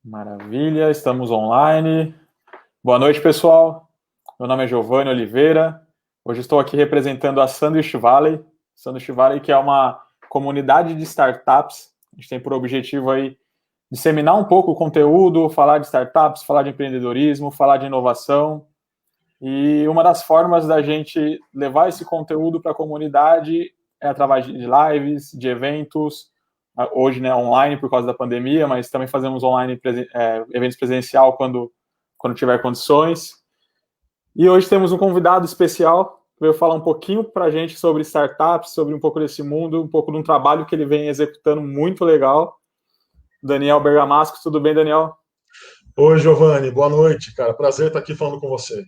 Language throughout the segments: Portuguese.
Maravilha, estamos online. Boa noite, pessoal. Meu nome é Giovanni Oliveira. Hoje estou aqui representando a Sandwich Valley. Sandwich Valley, que é uma comunidade de startups. A gente tem por objetivo aí disseminar um pouco o conteúdo, falar de startups, falar de empreendedorismo, falar de inovação. E uma das formas da gente levar esse conteúdo para a comunidade é através de lives, de eventos, hoje, né, online por causa da pandemia, mas também fazemos online eventos presencial quando tiver condições. E hoje temos um convidado especial que veio falar um pouquinho para a gente sobre startups, sobre um pouco desse mundo, um pouco de um trabalho que ele vem executando muito legal. Daniel Bergamasco, tudo bem, Daniel? Oi, Giovanni, boa noite, cara. Prazer estar aqui falando com você.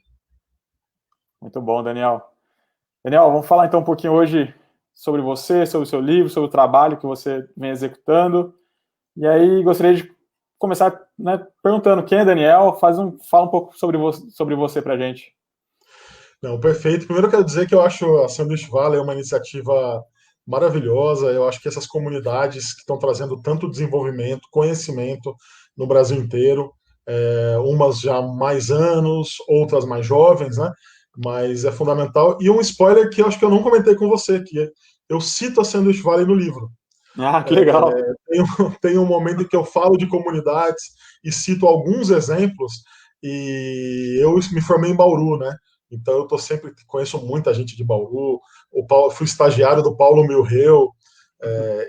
Muito bom, Daniel. Daniel, vamos falar então um pouquinho hoje sobre você, sobre o seu livro, sobre o trabalho que você vem executando. E aí gostaria de começar, né, perguntando quem é Daniel, fala um pouco sobre você para a gente. Não, perfeito. Primeiro eu quero dizer que eu acho a Sandwich Valley uma iniciativa maravilhosa. Eu acho que essas comunidades que estão trazendo tanto desenvolvimento, conhecimento no Brasil inteiro, umas já mais anos, outras mais jovens, né? Mas é fundamental. E um spoiler que eu acho que eu não comentei com você, que eu cito a Sandwich Valley no livro. Ah, que legal. Tem um momento em que eu falo de comunidades e cito alguns exemplos, e eu me formei em Bauru, né? Então eu tô sempre conheço muita gente de Bauru. O Paulo, fui estagiário do Paulo Milreu,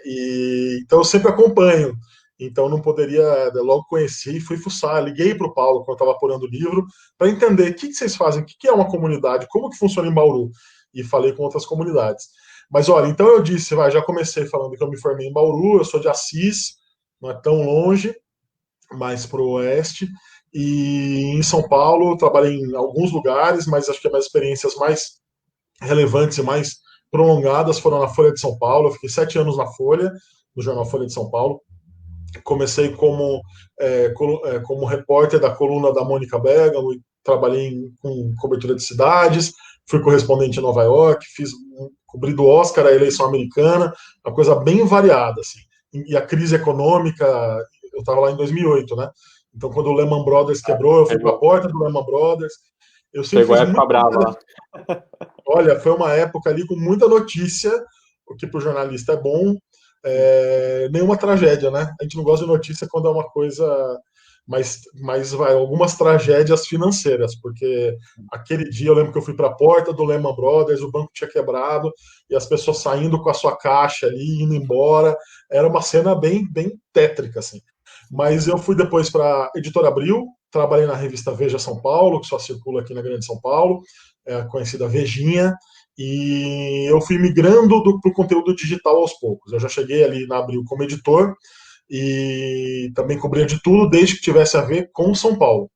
e então eu sempre acompanho. Então não poderia, logo conheci, fui fuçar, liguei para o Paulo quando eu estava apurando o livro para entender o que vocês fazem, o que é uma comunidade, como que funciona em Bauru, e falei com outras comunidades. Mas olha, então eu disse, já comecei falando que eu me formei em Bauru, eu sou de Assis, não é tão longe, mais para o oeste. E em São Paulo, eu trabalhei em alguns lugares, mas acho que as minhas experiências mais relevantes e mais prolongadas foram na Folha de São Paulo. Eu fiquei 7 anos na Folha, no jornal Folha de São Paulo. Comecei como repórter da coluna da Mônica Bergamo, trabalhei com cobertura de cidades, fui correspondente em Nova York, cobri do Oscar a eleição americana, uma coisa bem variada, assim. E a crise econômica, eu estava lá em 2008, né? Então, quando o Lehman Brothers quebrou, eu fui para a Pegou, porta do Lehman Brothers. Eu sempre pegou a fiz época muito. brava lá. Olha, foi uma época ali com muita notícia, o que para o jornalista é bom, nenhuma tragédia, né? A gente não gosta de notícia quando é uma coisa, mas vai, algumas tragédias financeiras, porque aquele dia eu lembro que eu fui para a porta do Lehman Brothers, o banco tinha quebrado, e as pessoas saindo com a sua caixa ali, indo embora, era uma cena bem, bem tétrica, assim. Mas eu fui depois para a Editora Abril, trabalhei na revista Veja São Paulo, que só circula aqui na Grande São Paulo, a conhecida Vejinha, e eu fui migrando para o conteúdo digital aos poucos. Eu já cheguei ali na Abril como editor e também cobria de tudo, desde que tivesse a ver com São Paulo.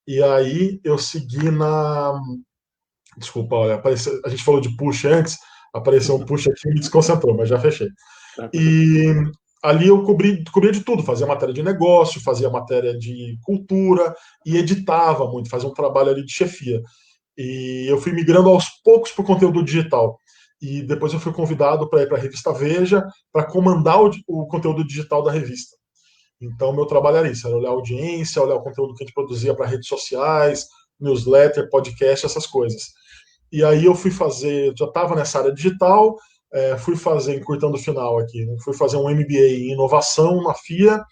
E aí eu segui na. Desculpa, olha, a gente falou de push antes, apareceu um push aqui e me desconcentrou, mas já fechei. Tranquilo. E ali eu cobria de tudo, fazia matéria de negócio, fazia matéria de cultura e editava muito, fazia um trabalho ali de chefia. E eu fui migrando aos poucos para o conteúdo digital. E depois eu fui convidado para ir para a revista Veja, para comandar o conteúdo digital da revista. Então, meu trabalho era isso: era olhar a audiência, olhar o conteúdo que a gente produzia para redes sociais, newsletter, podcast, essas coisas. E aí eu fui fazer, já estava nessa área digital, fui fazer, encurtando o final aqui, né, fui fazer um MBA em inovação na FIA,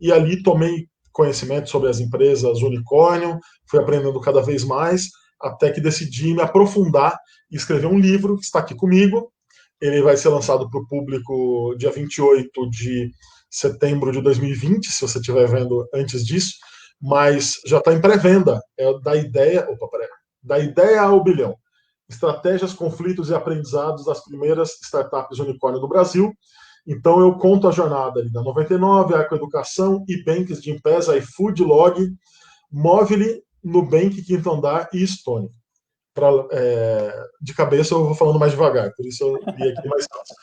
e ali tomei conhecimento sobre as empresas unicórnio, fui aprendendo cada vez mais, até que decidi me aprofundar e escrever um livro que está aqui comigo. Ele vai ser lançado para o público dia 28 de setembro de 2020, se você estiver vendo antes disso, mas já está em pré-venda. É da ideia, da ideia ao bilhão. Estratégias, conflitos e aprendizados das primeiras startups unicórnio do Brasil. Então eu conto a jornada ali da 99, Arco Educação, Ebanks de Impesa, iFood, Log, Móvel, Nubank, Quinto Andar e Stone. De cabeça eu vou falando mais devagar, por isso eu li aqui mais fácil.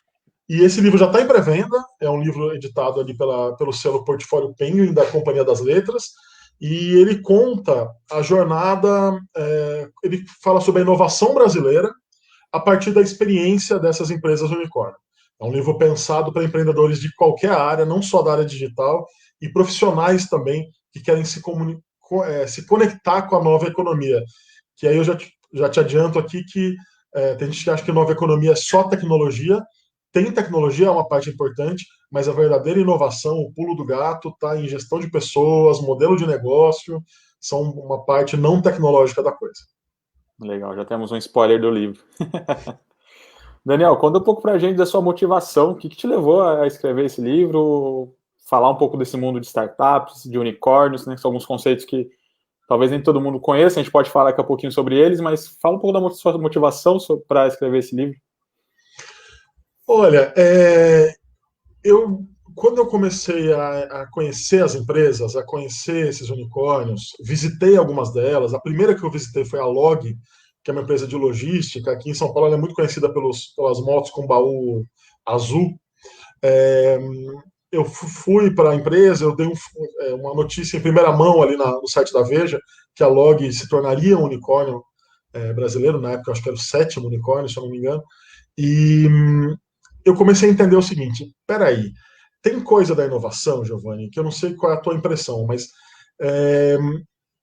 E esse livro já está em pré-venda, é um livro editado ali pelo selo Portfólio Penguin da Companhia das Letras, e ele conta a jornada, ele fala sobre a inovação brasileira a partir da experiência dessas empresas unicórnio. É um livro pensado para empreendedores de qualquer área, não só da área digital, e profissionais também que querem se conectar com a nova economia. Que aí eu já te adianto aqui que tem gente que acha que nova economia é só tecnologia. Tem tecnologia, é uma parte importante, mas a verdadeira inovação, o pulo do gato, está em gestão de pessoas, modelo de negócio, são uma parte não tecnológica da coisa. Legal, já temos um spoiler do livro. Daniel, conta um pouco pra gente da sua motivação, o que te levou a escrever esse livro, falar um pouco desse mundo de startups, de unicórnios, né, que são alguns conceitos que talvez nem todo mundo conheça, a gente pode falar daqui a pouquinho sobre eles, mas fala um pouco da sua motivação para escrever esse livro. Olha, quando eu comecei a conhecer as empresas, a conhecer esses unicórnios, visitei algumas delas. A primeira que eu visitei foi a Log, que é uma empresa de logística. Aqui em São Paulo ela é muito conhecida pelas motos com baú azul. É, eu fui para a empresa, eu dei uma notícia em primeira mão ali no site da Veja, que a Log se tornaria um unicórnio brasileiro, na época eu acho que era o 7º unicórnio, se eu não me engano. E eu comecei a entender o seguinte: peraí, tem coisa da inovação, Giovanni, que eu não sei qual é a tua impressão, mas é,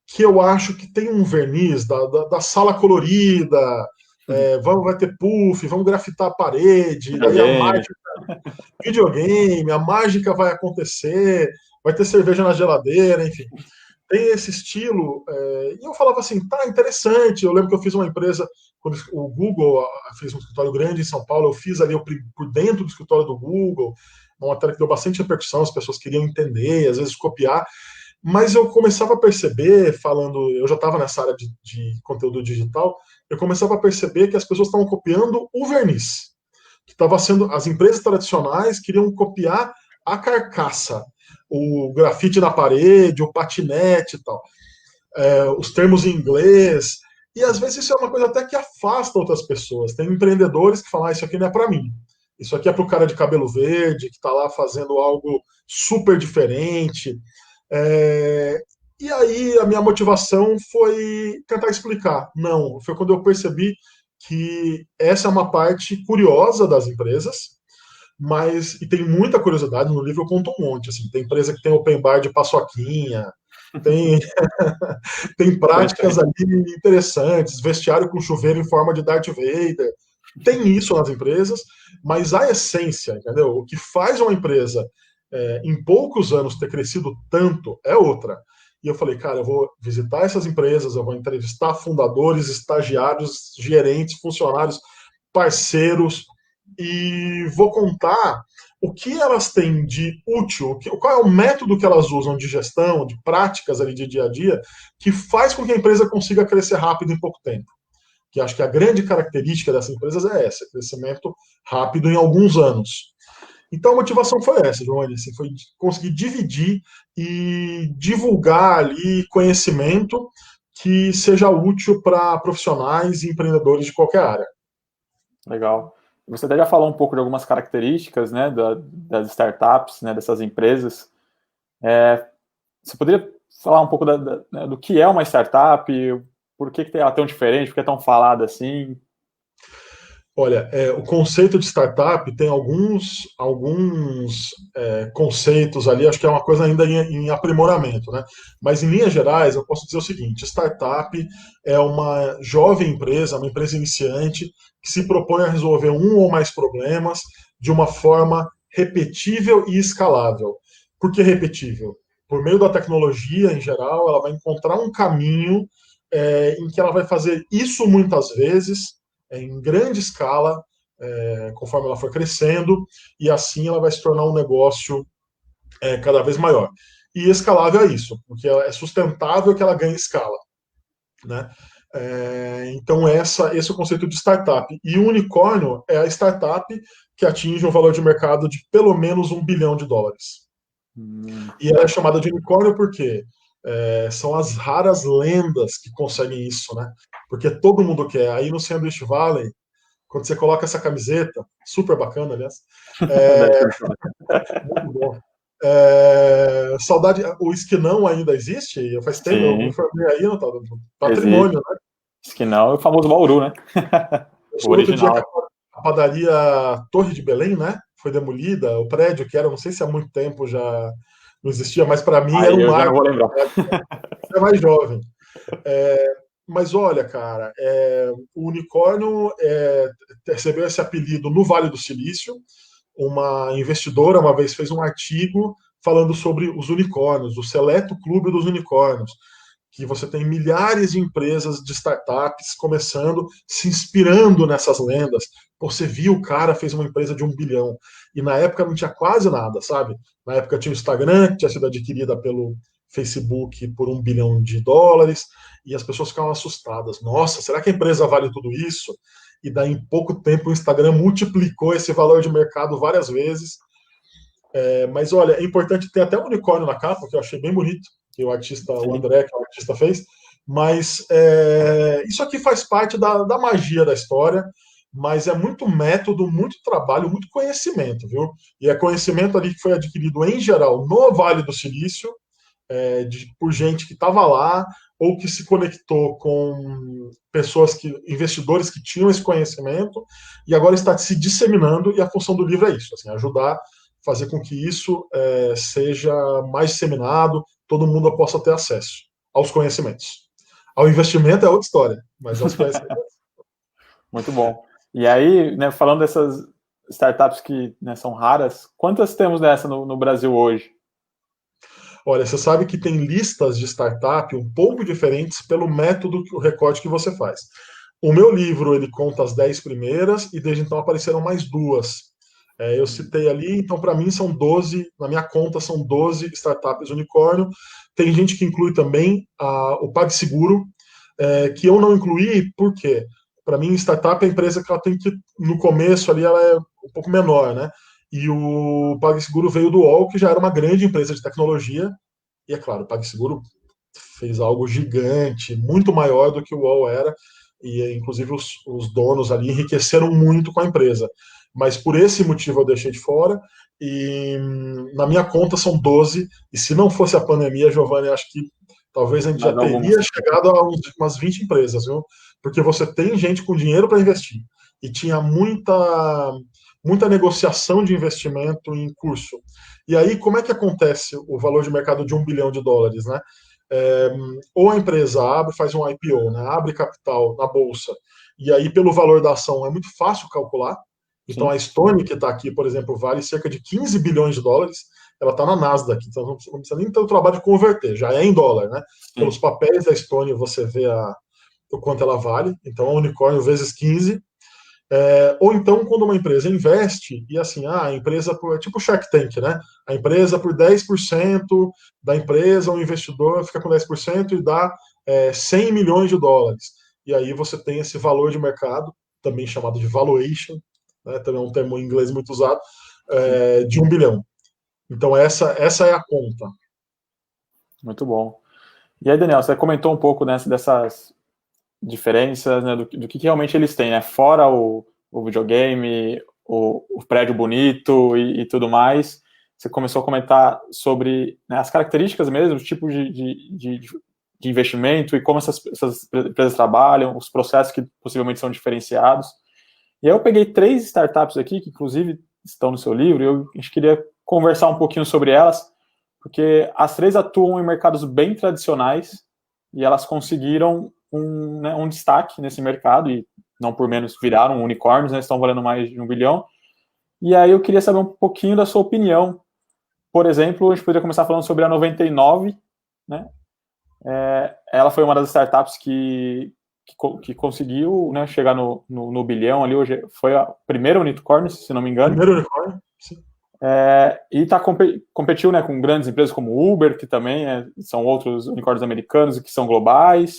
que eu acho que tem um verniz da sala colorida, vai ter puff, vamos grafitar a parede, daí a mágica, videogame, a mágica vai acontecer, vai ter cerveja na geladeira, enfim. Tem esse estilo, e eu falava assim, tá, interessante. Eu lembro que eu fiz uma empresa, quando o Google fez um escritório grande em São Paulo, eu fiz ali por dentro do escritório do Google, uma matéria que deu bastante repercussão, as pessoas queriam entender, às vezes copiar, mas eu começava a perceber, eu já estava nessa área de conteúdo digital, eu começava a perceber que as pessoas estavam copiando o verniz, que estava sendo, as empresas tradicionais queriam copiar a carcaça, o grafite na parede, o patinete e tal, os termos em inglês, e às vezes isso é uma coisa até que afasta outras pessoas. Tem empreendedores que falam, isso aqui não é para mim. Isso aqui é para o cara de cabelo verde, que está lá fazendo algo super diferente. E aí a minha motivação foi tentar explicar. Não, foi quando eu percebi que essa é uma parte curiosa das empresas, e tem muita curiosidade. No livro eu conto um monte. Assim, tem empresa que tem open bar de paçoquinha, tem, tem práticas ali interessantes, vestiário com chuveiro em forma de Darth Vader. Tem isso nas empresas, mas a essência, entendeu? O que faz uma empresa em poucos anos ter crescido tanto é outra. E eu falei, cara, eu vou visitar essas empresas, eu vou entrevistar fundadores, estagiários, gerentes, funcionários, parceiros, e vou contar o que elas têm de útil, qual é o método que elas usam de gestão, de práticas ali de dia a dia, que faz com que a empresa consiga crescer rápido em pouco tempo. Que acho que a grande característica dessas empresas é essa, crescimento rápido em alguns anos. Então a motivação foi essa, Giovanni, assim, foi conseguir dividir e divulgar ali conhecimento que seja útil para profissionais e empreendedores de qualquer área. Legal. Você até já falou um pouco de algumas características, né, das startups, né, dessas empresas. Você poderia falar um pouco do que é uma startup, por que ela é tão diferente, por que é tão falada assim? Olha, o conceito de startup tem alguns conceitos ali, acho que é uma coisa ainda em aprimoramento, né? Mas, em linhas gerais, eu posso dizer o seguinte: startup é uma jovem empresa, uma empresa iniciante, que se propõe a resolver um ou mais problemas de uma forma repetível e escalável. Por que repetível? Por meio da tecnologia, em geral, ela vai encontrar um caminho em que ela vai fazer isso muitas vezes, em grande escala, conforme ela for crescendo, e assim ela vai se tornar um negócio cada vez maior. E escalável é isso, porque é sustentável que ela ganhe escala, né? Então esse é o conceito de startup. E o unicórnio é a startup que atinge um valor de mercado de pelo menos $1 bilhão. E ela é chamada de unicórnio porque são as raras lendas que conseguem isso, né? Porque todo mundo quer. Aí no Sandwich Valley, quando você coloca essa camiseta, super bacana, aliás, muito bom. Saudade, o esquinão ainda existe? Faz tempo, eu me formei aí no patrimônio, existe. né? Esquinão é o famoso Bauru, né? O original. Outro dia, a padaria Torre de Belém, né? Foi demolida, o prédio que era, não sei se há muito tempo já não existia, mas para mim era Aí um eu já não marco, vou lembrar. você é mais jovem. Mas olha, cara, o unicórnio recebeu esse apelido no Vale do Silício. Uma investidora uma vez fez um artigo falando sobre os unicórnios, o seleto clube dos unicórnios, que você tem milhares de empresas de startups começando, se inspirando nessas lendas. Você viu o cara fez uma empresa de 1 bilhão. E na época não tinha quase nada, sabe? Na época tinha o Instagram, que tinha sido adquirida pelo Facebook por US$ 1 bilhão, e as pessoas ficavam assustadas. Nossa, será que a empresa vale tudo isso? E daí, em pouco tempo, o Instagram multiplicou esse valor de mercado várias vezes. Mas olha, é importante ter até um unicórnio na capa, que eu achei bem bonito, que o artista, o Sim, André, que é o artista, fez. Mas isso aqui faz parte da magia da história, mas é muito método, muito trabalho, muito conhecimento, viu? E é conhecimento ali que foi adquirido em geral no Vale do Silício, por gente que estava lá ou que se conectou com pessoas investidores que tinham esse conhecimento e agora está se disseminando, e a função do livro é isso, assim, ajudar, fazer com que isso seja mais disseminado, todo mundo possa ter acesso aos conhecimentos. Ao investimento é outra história, mas aos conhecimentos. muito bom. E aí, né, falando dessas startups que, né, são raras, quantas temos dessa no Brasil hoje? Olha, você sabe que tem listas de startup um pouco diferentes pelo método, o recorte que você faz. O meu livro, ele conta as 10 primeiras e desde então apareceram mais duas. Eu citei ali, então para mim são 12, na minha conta são 12 startups unicórnio. Tem gente que inclui também o PagSeguro, que eu não incluí, por quê? Para mim, startup é a empresa que ela tem que, no começo ali, ela é um pouco menor, né? E o PagSeguro veio do UOL, que já era uma grande empresa de tecnologia, e é claro, o PagSeguro fez algo gigante, muito maior do que o UOL era, e inclusive os donos ali enriqueceram muito com a empresa. Mas por esse motivo eu deixei de fora, e na minha conta são 12, e se não fosse a pandemia, Giovanni, acho que talvez a gente já Mais teria algumas. chegado a umas 20 empresas, viu? Porque você tem gente com dinheiro para investir, e tinha muita negociação de investimento em curso. E aí, como é que acontece o valor de mercado de US$ 1 bilhão, né? Ou a empresa abre, faz um IPO, né? Abre capital na bolsa, e aí, pelo valor da ação, é muito fácil calcular. Então, a Sim, Stone, que está aqui, por exemplo, vale cerca de US$ 15 bilhões. Ela está na Nasdaq, então não precisa nem ter o trabalho de converter, já é em dólar, né? Pelos sim. papéis da Stone, você vê o quanto ela vale. Então, a unicórnio vezes 15. Ou então, quando uma empresa investe, e assim, a empresa, tipo Shark Tank, né? A empresa, por 10% da empresa, o investidor fica com 10% e dá US$ 100 milhões. E aí você tem esse valor de mercado, também chamado de valuation, né? Também é um termo em inglês muito usado, Sim. de 1 bilhão. Então, essa é a conta. Muito bom. E aí, Daniel, você comentou um pouco, né, dessas diferenças, né, do que realmente eles têm, né? Fora o videogame, o prédio bonito e tudo mais. Você começou a comentar sobre, né, as características mesmo, os tipos de investimento e como essas empresas trabalham, os processos que possivelmente são diferenciados. E aí eu peguei 3 startups aqui, que inclusive estão no seu livro, e a gente queria conversar um pouquinho sobre elas, porque as 3 atuam em mercados bem tradicionais e elas conseguiram né, um destaque nesse mercado e não por menos viraram unicórnios, né, estão valendo mais de 1 bilhão. E aí eu queria saber um pouquinho da sua opinião. Por exemplo, a gente poderia começar falando sobre a 99, né? Ela foi uma das startups que conseguiu, né, chegar no bilhão ali, hoje foi a primeira unicórnio, se não me engano. Primeiro unicórnio, sim. E competiu, né, com grandes empresas como Uber, que também são outros unicórnios americanos e que são globais.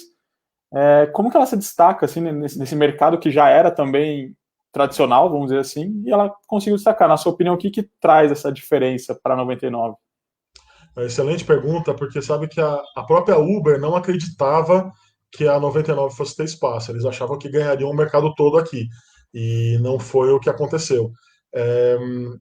Como que ela se destaca assim, nesse mercado que já era também tradicional, vamos dizer assim, e ela conseguiu destacar? Na sua opinião, o que traz essa diferença para a 99? Excelente pergunta, porque sabe que a própria Uber não acreditava que a 99 fosse ter espaço. Eles achavam que ganhariam o mercado todo aqui. E não foi o que aconteceu.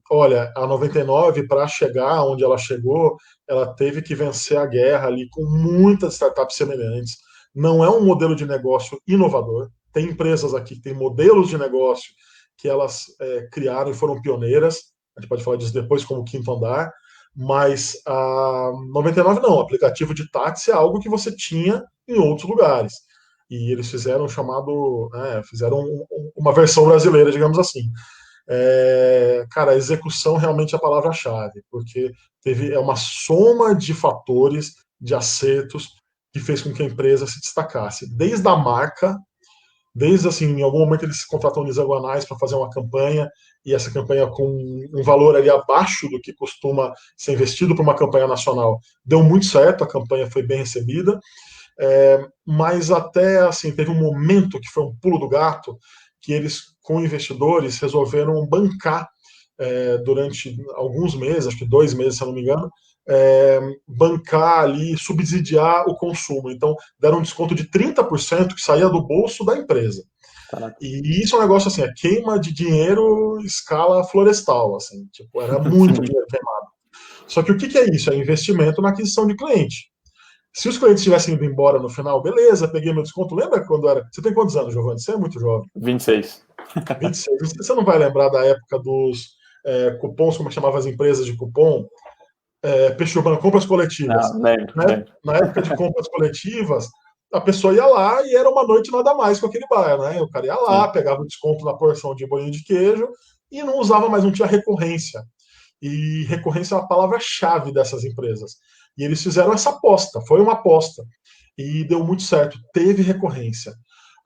Olha, a 99, para chegar onde ela chegou, ela teve que vencer a guerra ali com muitas startups semelhantes. Não é um modelo de negócio inovador. Tem empresas aqui que têm modelos de negócio que elas criaram e foram pioneiras. A gente pode falar disso depois, como o Quinto Andar. Mas a 99 não, o aplicativo de táxi é algo que você tinha em outros lugares. E eles fizeram um chamado, fizeram uma versão brasileira, digamos assim. Cara, a execução realmente é a palavra-chave, porque é uma soma de fatores, de acertos, que fez com que a empresa se destacasse. Desde a marca, desde assim, em algum momento eles contratam hexagonais para fazer uma campanha, e essa campanha com um valor ali abaixo do que costuma ser investido para uma campanha nacional. Deu muito certo, a campanha foi bem recebida, mas até assim, teve um momento que foi um pulo do gato, que eles, com investidores, resolveram bancar durante alguns meses, acho que 2 meses, se eu não me engano, bancar ali, subsidiar o consumo. Então, deram um desconto de 30% que saía do bolso da empresa. Caraca. E isso é um negócio assim, é queima de dinheiro escala florestal, assim, tipo, era muito Sim. dinheiro queimado. Só que o que é isso? É investimento na aquisição de cliente. Se os clientes tivessem ido embora no final, beleza, peguei meu desconto. Lembra quando era. Você tem quantos anos, Giovanni? Você é muito jovem. 26. 26. Você não vai lembrar da época dos cupons, como chamava as empresas de cupom? Peixe urbano, compras coletivas. Não, lembro, Né? lembro. Na época de compras coletivas, a pessoa ia lá e era uma noite nada mais com aquele bar, né? O cara ia lá, Sim. pegava o desconto na porção de bolinho de queijo e não usava mais, não tinha recorrência. E recorrência é a palavra-chave dessas empresas. E eles fizeram essa aposta, foi uma aposta. E deu muito certo, teve recorrência.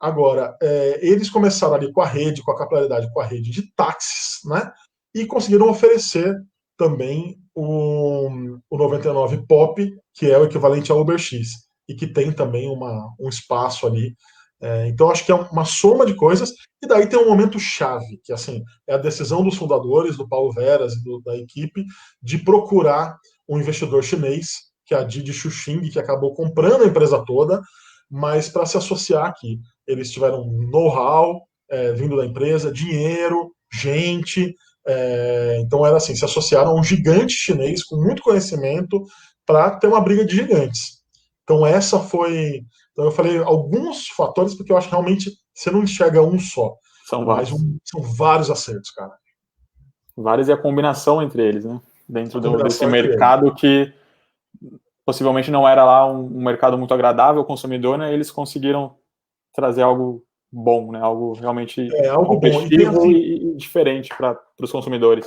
Agora, eles começaram ali com a rede, com a capilaridade, com a rede de táxis, né? E conseguiram oferecer também o 99 Pop, que é o equivalente ao Uber X, e que tem também um espaço ali. Então, acho que é uma soma de coisas, e daí tem um momento chave, que assim, é a decisão dos fundadores, do Paulo Veras e da equipe, de procurar um investidor chinês, que é a Didi Chuxing, que acabou comprando a empresa toda, mas para se associar aqui. Eles tiveram know-how vindo da empresa, dinheiro, gente. Então era assim, se associaram a um gigante chinês com muito conhecimento para ter uma briga de gigantes. Então essa foi. Então eu falei alguns fatores porque eu acho que realmente você não enxerga um só, São mas vários. são vários acertos, cara. Vários e a combinação entre eles, né? Dentro A desse combinação entre eles. mercado que possivelmente não era lá um mercado muito agradável ao consumidor, né? Eles conseguiram trazer algo bom, né? Algo realmente É algo bom. E tem competitivo assim, e diferente para os consumidores.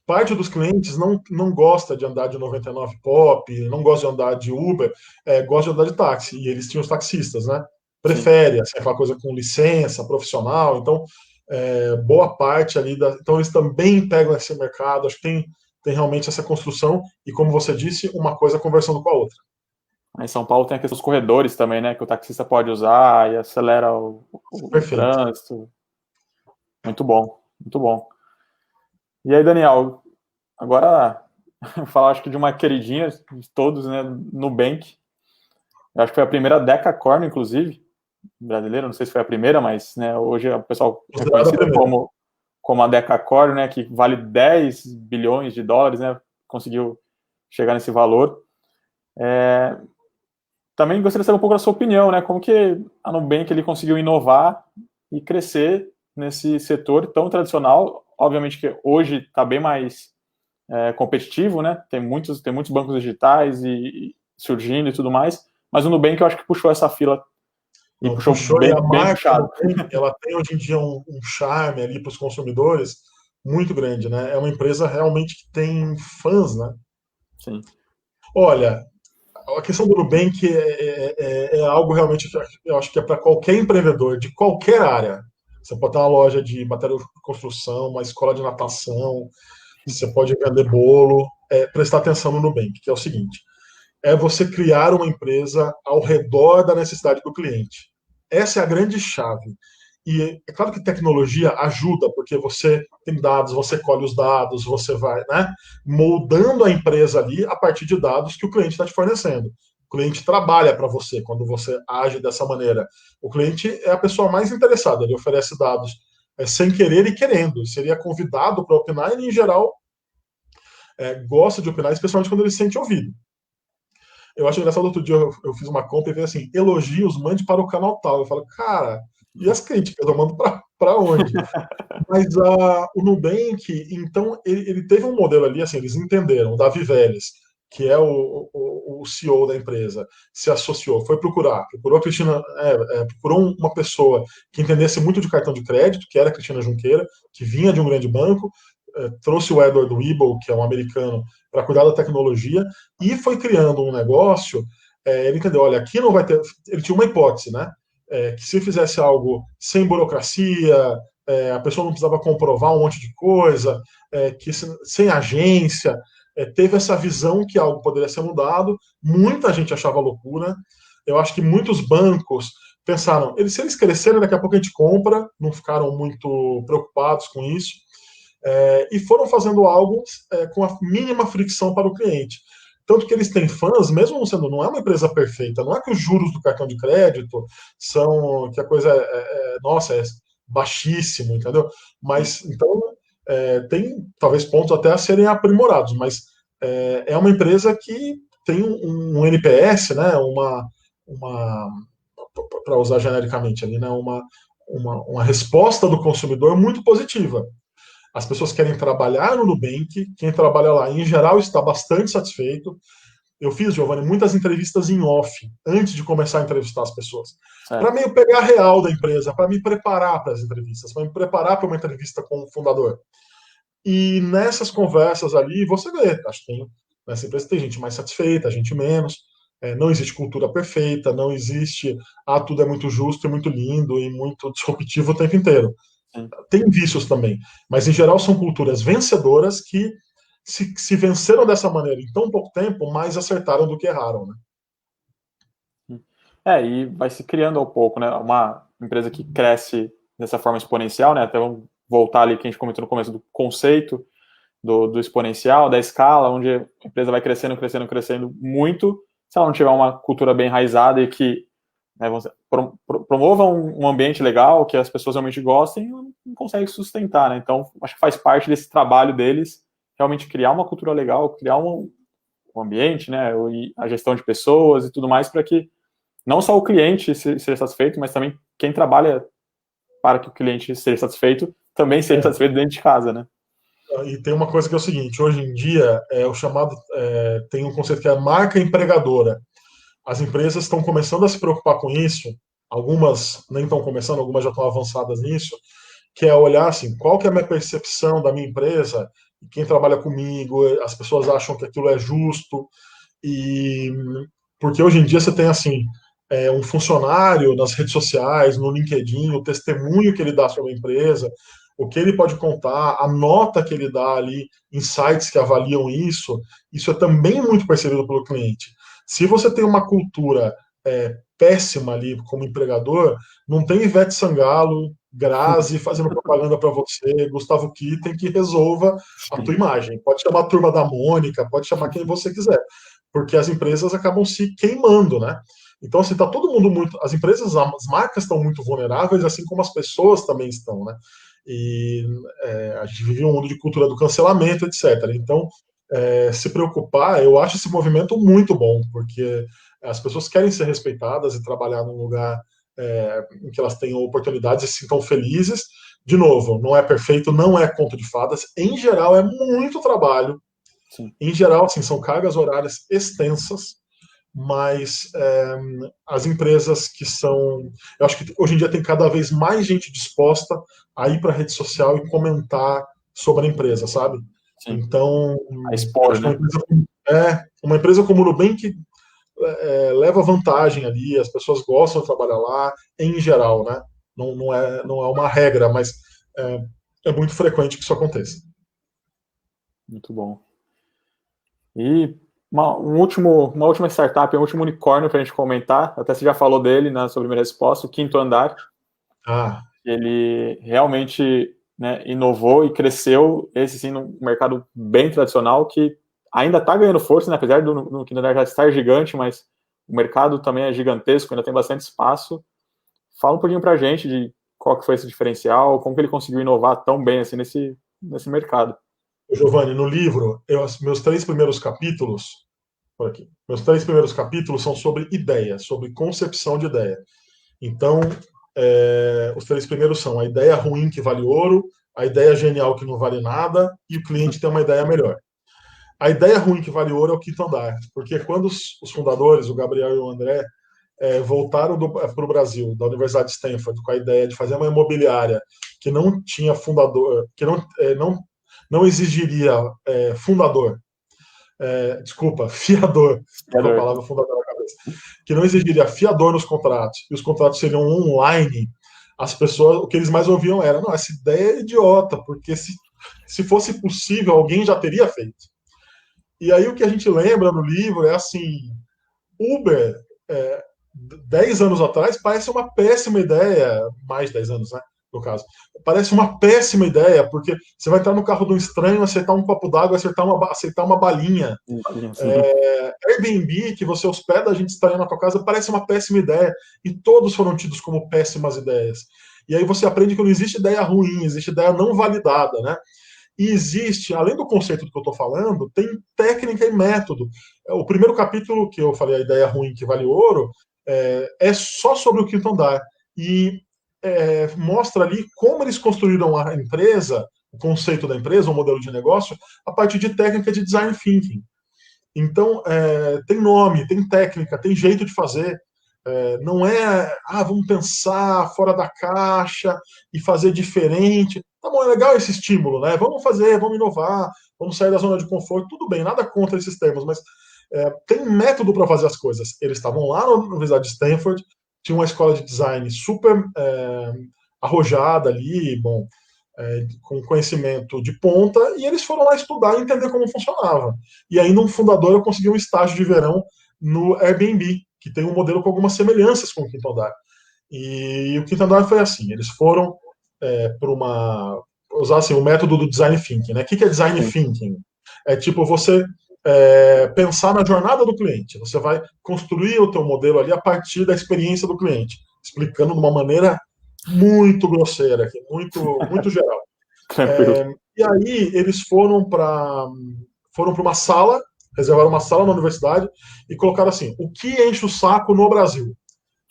parte dos clientes não gosta de andar de 99 Pop, não gosta de andar de Uber, gosta de andar de táxi. E eles tinham os taxistas, né? Sim. Prefere, assim, aquela coisa com licença, profissional. Então, boa parte ali. Então, eles também pegam esse mercado. Acho que tem realmente essa construção. E, como você disse, uma coisa conversando com a outra. Aí em São Paulo tem a questão dos corredores também, né? Que o taxista pode usar e acelera o Perfeito. trânsito. Muito bom, muito bom. E aí, Daniel, agora vou falar acho que de uma queridinha de todos, né? Nubank. Eu acho que foi a primeira decacorn, inclusive, brasileira. Não sei se foi a primeira, mas né, hoje o pessoal é Considerada a conhecido primeira. como a decacorn, né? Que vale 10 bilhões de dólares, né? Conseguiu chegar nesse valor. Também gostaria de saber um pouco da sua opinião, né? Como que a Nubank ele conseguiu inovar e crescer nesse setor tão tradicional. Obviamente que hoje está bem mais competitivo, né? Tem muitos bancos digitais e surgindo e tudo mais, mas o Nubank eu acho que puxou essa fila e Não, puxou puxou e bem, a bem marca puxado. Nubank, ela tem hoje em dia um charme ali para os consumidores muito grande, né? É uma empresa realmente que tem fãs, né? Sim, Olha, a questão do Nubank é algo realmente que eu acho que é para qualquer empreendedor de qualquer área. Você pode ter uma loja de material de construção, uma escola de natação, você pode vender bolo, prestar atenção no Nubank, que é o seguinte: é você criar uma empresa ao redor da necessidade do cliente. Essa é a grande chave. E é claro que tecnologia ajuda, porque você tem dados, você colhe os dados, você vai, né, moldando a empresa ali a partir de dados que o cliente está te fornecendo. O cliente trabalha para você quando você age dessa maneira. O cliente é a pessoa mais interessada, ele oferece dados sem querer e querendo. Ele seria convidado para opinar e, em geral, gosta de opinar, especialmente quando ele se sente ouvido. Eu acho engraçado, outro dia eu fiz uma compra e veio assim, elogios, mande para o canal tal. Eu falo, cara, e as críticas? Eu mando para para onde? Mas o Nubank, então, ele teve um modelo ali, assim, eles entenderam, o Davi Vélez, que é o CEO da empresa, se associou, foi procurou a Cristina, procurou uma pessoa que entendesse muito de cartão de crédito, que era a Cristina Junqueira, que vinha de um grande banco, trouxe o Edward Weibel, que é um americano, para cuidar da tecnologia, e foi criando um negócio, ele entendeu, olha, aqui não vai ter, ele tinha uma hipótese, né, que se fizesse algo sem burocracia, a pessoa não precisava comprovar um monte de coisa, que sem agência, teve essa visão que algo poderia ser mudado, muita gente achava loucura, eu acho que muitos bancos pensaram, se eles crescerem, daqui a pouco a gente compra, não ficaram muito preocupados com isso, e foram fazendo algo com a mínima fricção para o cliente. Tanto que eles têm fãs, mesmo não é uma empresa perfeita, não é que os juros do cartão de crédito são, que a coisa nossa, é baixíssimo, entendeu? Mas, então, tem talvez pontos até a serem aprimorados, mas é uma empresa que tem um NPS, né, para usar genericamente ali, né, uma resposta do consumidor muito positiva. As pessoas querem trabalhar no Nubank, quem trabalha lá, em geral, está bastante satisfeito. Eu fiz, Giovanni, muitas entrevistas em off, antes de começar a entrevistar as pessoas. Para meio pegar a real da empresa, para me preparar para as entrevistas, para me preparar para uma entrevista com o fundador. E nessas conversas ali, você vê, acho que nessa empresa tem gente mais satisfeita, gente menos. Não existe cultura perfeita, não existe, tudo é muito justo e muito lindo e muito disruptivo o tempo inteiro. Sim. Tem vícios também, mas em geral são culturas vencedoras que se venceram dessa maneira em tão pouco tempo, mais acertaram do que erraram, né? E vai se criando ao pouco, né? Uma empresa que cresce dessa forma exponencial, né? Até vamos voltar ali que a gente comentou no começo do conceito do exponencial, da escala, onde a empresa vai crescendo, crescendo, crescendo muito, se ela não tiver uma cultura bem enraizada e que, né, promova um ambiente legal, que as pessoas realmente gostem, não consegue sustentar, né? Então, acho que faz parte desse trabalho deles realmente criar uma cultura legal, criar um ambiente, né? E a gestão de pessoas e tudo mais para que não só o cliente seja satisfeito, mas também quem trabalha para que o cliente seja satisfeito também seja satisfeito dentro de casa, né? E tem uma coisa que é o seguinte, hoje em dia o chamado tem um conceito que é a marca empregadora. As empresas estão começando a se preocupar com isso, algumas nem estão começando, algumas já estão avançadas nisso, que é olhar assim, qual que é a minha percepção da minha empresa, quem trabalha comigo, as pessoas acham que aquilo é justo, e porque hoje em dia você tem assim, um funcionário nas redes sociais, no LinkedIn, o testemunho que ele dá sobre a empresa, o que ele pode contar, a nota que ele dá ali em sites que avaliam isso é também muito percebido pelo cliente. Se você tem uma cultura péssima ali como empregador, não tem Ivete Sangalo, Grazi fazendo propaganda para você, Gustavo Kitten que resolva a tua imagem. Pode chamar a turma da Mônica, pode chamar quem você quiser, porque as empresas acabam se queimando, né? Então, assim, tá todo mundo muito. As empresas, as marcas estão muito vulneráveis, assim como as pessoas também estão, né? E a gente vive um mundo de cultura do cancelamento, etc. Então, se preocupar, eu acho esse movimento muito bom, porque as pessoas querem ser respeitadas e trabalhar num lugar em que elas tenham oportunidades e se sintam felizes. De novo, não é perfeito, não é conto de fadas. Em geral, é muito trabalho. Sim. Em geral, assim, são cargas horárias extensas, mas as empresas que são. Eu acho que hoje em dia tem cada vez mais gente disposta a ir para a rede social e comentar sobre a empresa, sabe? Sim. Então, A expor, acho que né? uma empresa como o Nubank leva vantagem ali, as pessoas gostam de trabalhar lá, em geral, né? Não é uma regra, mas é muito frequente que isso aconteça. Muito bom. E uma última startup, um último unicórnio para a gente comentar, até você já falou dele na sua primeira resposta, o Quinto Andar. Ele realmente, né, inovou e cresceu, esse sim, num mercado bem tradicional, que ainda está ganhando força, né, apesar do Quinto Andar já estar gigante, mas o mercado também é gigantesco, ainda tem bastante espaço. Fala um pouquinho para a gente de qual que foi esse diferencial, como que ele conseguiu inovar tão bem assim nesse mercado. Giovanni, no livro, meus 3 primeiros capítulos, por aqui, meus 3 primeiros capítulos são sobre ideia, sobre concepção de ideia. Então, Os 3 primeiros são a ideia ruim que vale ouro, a ideia genial que não vale nada e o cliente tem uma ideia melhor. A ideia ruim que vale ouro é o quinto andar, porque quando os fundadores, o Gabriel e o André, voltaram para o Brasil, da Universidade de Stanford, com a ideia de fazer uma imobiliária que não tinha fundador, que não exigiria fundador, fiador, estou com a palavra fundador na cabeça, que não exigiria fiador nos contratos, e os contratos seriam online, as pessoas, o que eles mais ouviam era, não, essa ideia é idiota, porque se fosse possível, alguém já teria feito. E aí o que a gente lembra no livro é assim, Uber, 10 anos atrás, parece uma péssima ideia, mais 10 anos, né, no caso, parece uma péssima ideia, porque você vai entrar no carro de um estranho, aceitar um copo d'água, aceitar uma balinha. Airbnb, que você hospeda a gente estaria na tua casa, parece uma péssima ideia, e todos foram tidos como péssimas ideias. E aí você aprende que não existe ideia ruim, existe ideia não validada, né? E existe, além do conceito do que eu estou falando, tem técnica e método. O primeiro capítulo, que eu falei, a ideia ruim que vale ouro, é só sobre o quinto andar. E mostra ali como eles construíram a empresa, o conceito da empresa, o modelo de negócio, a partir de técnica de design thinking. Então, tem nome, tem técnica, tem jeito de fazer. Não é, vamos pensar fora da caixa e fazer diferente. Tá bom, é legal esse estímulo, né? Vamos fazer, vamos inovar, vamos sair da zona de conforto. Tudo bem, nada contra esses termos, mas tem método para fazer as coisas. Eles estavam lá na Universidade de Stanford, tinha uma escola de design super arrojada ali, bom, com conhecimento de ponta, e eles foram lá estudar e entender como funcionava. E aí, num fundador, eu consegui um estágio de verão no Airbnb, que tem um modelo com algumas semelhanças com o quinto andar. E o quinto andar foi assim, eles foram usar assim, o método do design thinking. Né? O que é design thinking? É tipo você pensar na jornada do cliente. Você vai construir o teu modelo ali a partir da experiência do cliente, explicando de uma maneira muito grosseira, muito geral. E aí eles foram para uma sala, reservaram uma sala na universidade e colocaram assim, o que enche o saco no Brasil?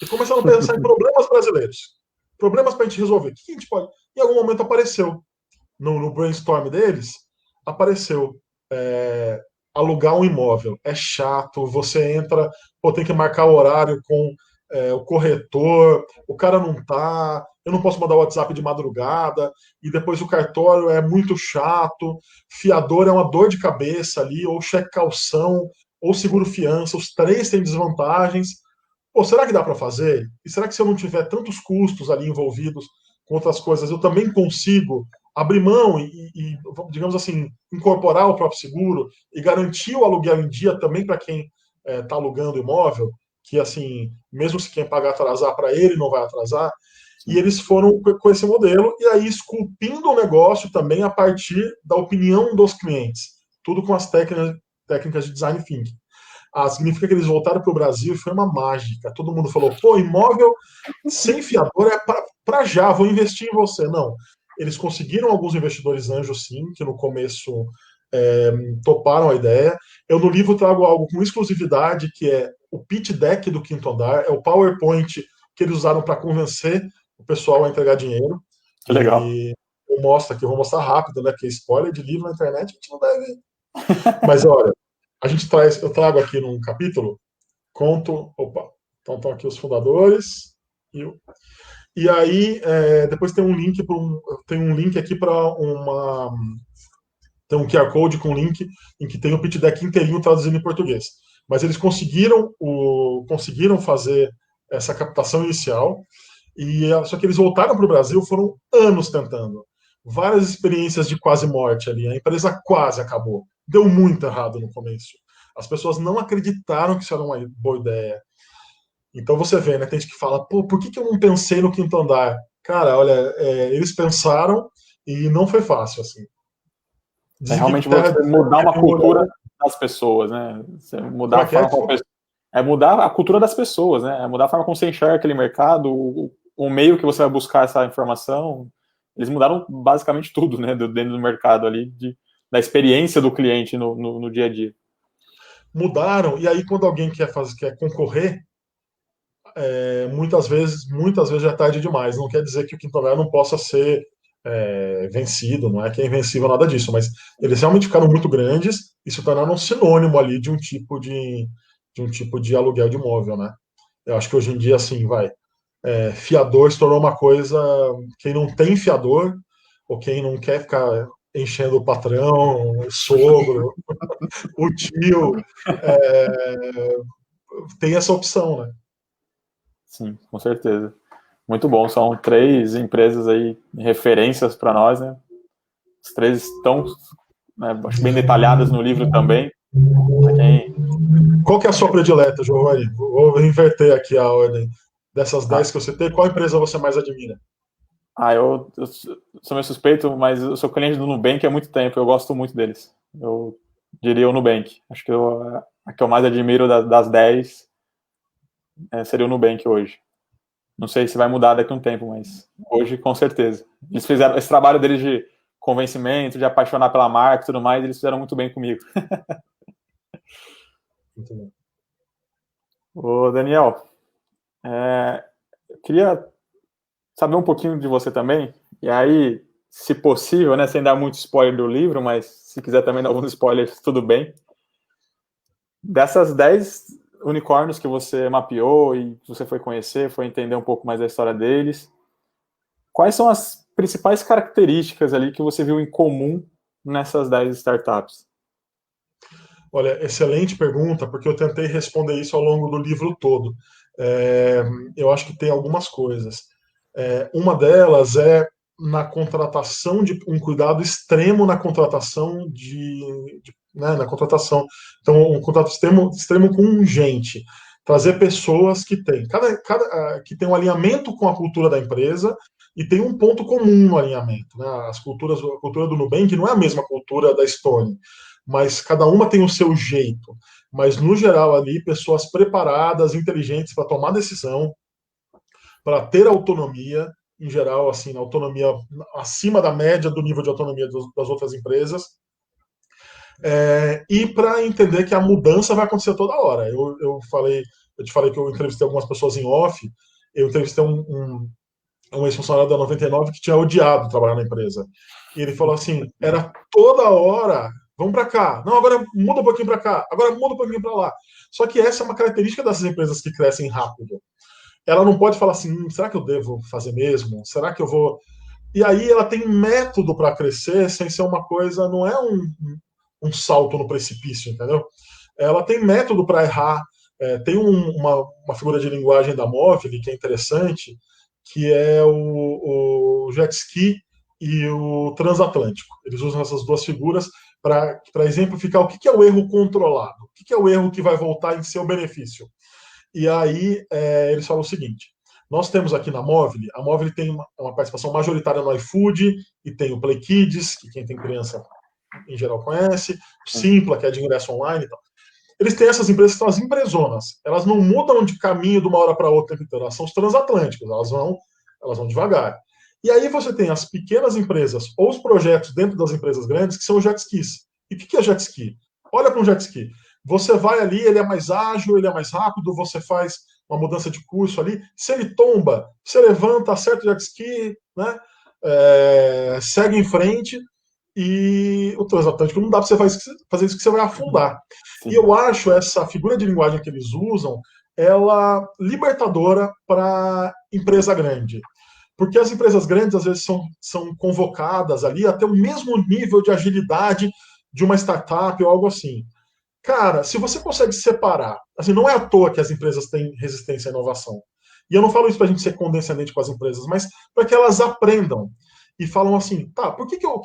E começaram a pensar em problemas brasileiros. Problemas para a gente resolver. O que a gente pode... Em algum momento apareceu, no brainstorm deles, apareceu alugar um imóvel. É chato, você entra, tem que marcar o horário com o corretor, o cara não tá, eu não posso mandar o WhatsApp de madrugada, e depois o cartório é muito chato, fiador é uma dor de cabeça ali, ou cheque calção, ou seguro fiança, os 3 têm desvantagens. Pô, será que dá para fazer? E será que se eu não tiver tantos custos ali envolvidos com outras coisas, eu também consigo abrir mão e digamos assim, incorporar o próprio seguro e garantir o aluguel em dia também para quem está alugando o imóvel, que assim, mesmo se quem pagar atrasar para ele, não vai atrasar. E eles foram com esse modelo e aí esculpindo o negócio também a partir da opinião dos clientes, tudo com as técnicas de design thinking. Significa que eles voltaram para o Brasil e foi uma mágica. Todo mundo falou, pô, imóvel sem fiador é para já, vou investir em você. Não. Eles conseguiram alguns investidores anjos, sim, que no começo toparam a ideia. Eu no livro trago algo com exclusividade, que é o pitch deck do quinto andar, é o PowerPoint que eles usaram para convencer o pessoal a entregar dinheiro. Que legal. E eu mostro aqui, eu vou mostrar rápido, né? Que spoiler de livro na internet a gente não deve. Mas olha, eu trago aqui num capítulo, então estão aqui os fundadores, e aí depois tem um link aqui para tem um QR Code com um link em que tem o pitch deck inteirinho traduzido em português. Mas eles conseguiram fazer essa captação inicial, só que eles voltaram para o Brasil, foram anos tentando. Várias experiências de quase morte ali, a empresa quase acabou. Deu muito errado no começo. As pessoas não acreditaram que isso era uma boa ideia. Então você vê, né? Tem gente que fala, pô, por que eu não pensei no quinto andar? Cara, olha, eles pensaram e não foi fácil, assim. Realmente você mudar uma cultura das pessoas, né? Você mudar a forma como mudar a cultura das pessoas, né? É mudar a forma como você enxerga aquele mercado, o meio que você vai buscar essa informação. Eles mudaram basicamente tudo, né? Dentro do mercado ali, da experiência do cliente no dia a dia. Mudaram, e aí quando alguém quer concorrer, muitas vezes já é tarde demais. Não quer dizer que o quinto andar não possa ser vencido, não é que é invencível nada disso, mas eles realmente ficaram muito grandes e se tornaram um sinônimo ali de um tipo de aluguel de imóvel, né? Eu acho que hoje em dia, assim, fiador se tornou uma coisa, quem não tem fiador, ou quem não quer ficar enchendo o patrão, o sogro, o tio, é, tem essa opção, né? Sim, com certeza. Muito bom. São 3 empresas aí, referências para nós, né? As 3 estão, né, acho bem detalhadas no livro também. Quem... Qual que é a sua predileta, Giovanni? Vou inverter aqui a ordem. Dessas 10 que eu citei, qual empresa você mais admira? Eu sou meio suspeito, mas eu sou cliente do Nubank há muito tempo. Eu gosto muito deles. Eu diria o Nubank. Acho que a que eu mais admiro das 10 seria o Nubank hoje. Não sei se vai mudar daqui a um tempo, mas hoje, com certeza. Eles fizeram esse trabalho deles de convencimento, de apaixonar pela marca e tudo mais, eles fizeram muito bem comigo. Muito bom. Ô, Daniel, eu queria saber um pouquinho de você também, e aí, se possível, né, sem dar muito spoiler do livro, mas se quiser também dar alguns spoilers, tudo bem. Dessas 10 unicórnios que você mapeou e que você foi conhecer, foi entender um pouco mais da história deles, quais são as principais características ali que você viu em comum nessas 10 startups? Olha, excelente pergunta, porque eu tentei responder isso ao longo do livro todo. É, eu acho que tem algumas coisas. Uma delas é na contratação de um cuidado extremo na contratação né, na contratação. Então, um contato extremo com gente. Trazer pessoas que têm que tem um alinhamento com a cultura da empresa e tem um ponto comum no alinhamento. Né? A cultura do Nubank não é a mesma cultura da Stone, mas cada uma tem o seu jeito. Mas, no geral, ali, pessoas preparadas, inteligentes para tomar decisão, para ter autonomia, em geral, assim, autonomia acima da média do nível de autonomia das outras empresas, e para entender que a mudança vai acontecer toda hora. Eu te falei que eu entrevistei algumas pessoas em off, eu entrevistei um ex-funcionário da 99 que tinha odiado trabalhar na empresa. E ele falou assim, era toda hora, vamos para cá, não, agora muda um pouquinho para cá, agora muda um pouquinho para lá. Só que essa é uma característica dessas empresas que crescem rápido. Ela não pode falar assim, será que eu devo fazer mesmo? Será que eu vou... E aí ela tem método para crescer sem ser uma coisa, não é um salto no precipício, entendeu? Ela tem método para errar. Tem uma figura de linguagem da Móvel que é interessante, que é o jet ski e o transatlântico. Eles usam essas duas figuras para exemplificar o que é o erro controlado, o que é o erro que vai voltar em seu benefício. E aí eles falam o seguinte: nós temos aqui na Móvel, a Móvel tem uma participação majoritária no iFood e tem o Play Kids, que quem tem criança em geral conhece, o Simpla, que é de ingresso online e tal. Eles têm essas empresas que são as empresonas. Elas não mudam de caminho de uma hora para outra, elas são os transatlânticos, elas vão devagar. E aí você tem as pequenas empresas ou os projetos dentro das empresas grandes que são os jet skis. E o que é jet ski? Olha para um jet ski. Você vai ali, ele é mais ágil, ele é mais rápido, você faz uma mudança de curso ali. Se ele tomba, você levanta, acerta o jet ski, né? Segue em frente. E o transatlântico não dá para você fazer isso que você vai afundar. Sim. E eu acho essa figura de linguagem que eles usam, ela libertadora para empresa grande. Porque as empresas grandes, às vezes, são convocadas ali até o mesmo nível de agilidade de uma startup ou algo assim. Cara, se você consegue separar, assim, não é à toa que as empresas têm resistência à inovação. E eu não falo isso para a gente ser condescendente com as empresas, mas para que elas aprendam e falam assim, tá, por que eu